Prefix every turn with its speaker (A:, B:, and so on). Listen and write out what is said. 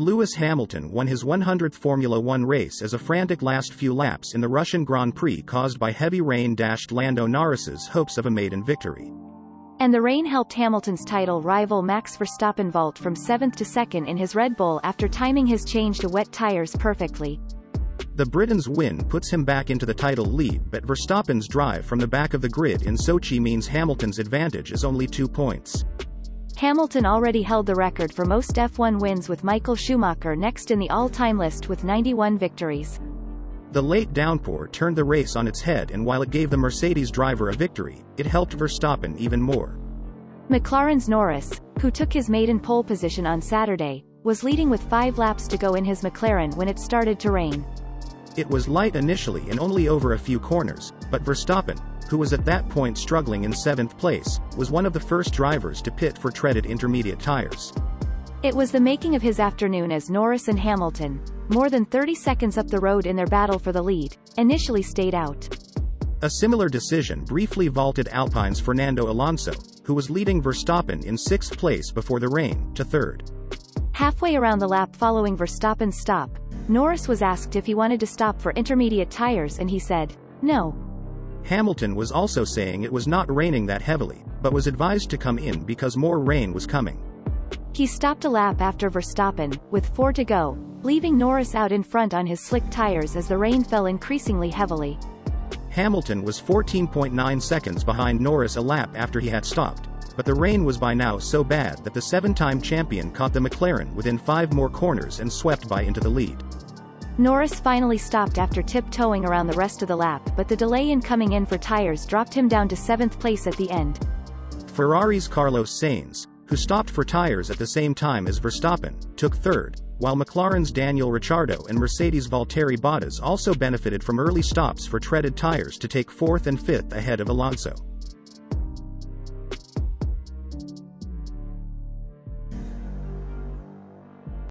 A: Lewis Hamilton won his 100th Formula One race as a frantic last few laps in the Russian Grand Prix caused by heavy rain dashed Lando Norris's hopes of a maiden victory.
B: And the rain helped Hamilton's title rival Max Verstappen vault from 7th to 2nd in his Red Bull after timing his change to wet tires perfectly.
A: The Britain's win puts him back into the title lead, but Verstappen's drive from the back of the grid in Sochi means Hamilton's advantage is only 2 points.
B: Hamilton already held the record for most F1 wins, with Michael Schumacher next in the all-time list with 91 victories.
A: The late downpour turned the race on its head, and while it gave the Mercedes driver a victory, it helped Verstappen even more.
B: McLaren's Norris, who took his maiden pole position on Saturday, was leading with 5 laps to go in his McLaren when it started to rain.
A: It was light initially and only over a few corners, but Verstappen, who was at that point struggling in 7th place, was one of the first drivers to pit for treaded intermediate tires.
B: It was the making of his afternoon as Norris and Hamilton, more than 30 seconds up the road in their battle for the lead, initially stayed out.
A: A similar decision briefly vaulted Alpine's Fernando Alonso, who was leading Verstappen in 6th place before the rain, to 3rd.
B: Halfway around the lap following Verstappen's stop, Norris was asked if he wanted to stop for intermediate tires and he said, no.
A: Hamilton was also saying it was not raining that heavily, but was advised to come in because more rain was coming.
B: He stopped a lap after Verstappen, with 4 to go, leaving Norris out in front on his slick tires as the rain fell increasingly heavily.
A: Hamilton was 14.9 seconds behind Norris a lap after he had stopped, but the rain was by now so bad that the 7-time champion caught the McLaren within 5 more corners and swept by into the lead.
B: Norris finally stopped after tiptoeing around the rest of the lap, but the delay in coming in for tires dropped him down to 7th place at the end.
A: Ferrari's Carlos Sainz, who stopped for tires at the same time as Verstappen, took 3rd, while McLaren's Daniel Ricciardo and Mercedes' Valtteri Bottas also benefited from early stops for treaded tires to take 4th and 5th ahead of Alonso.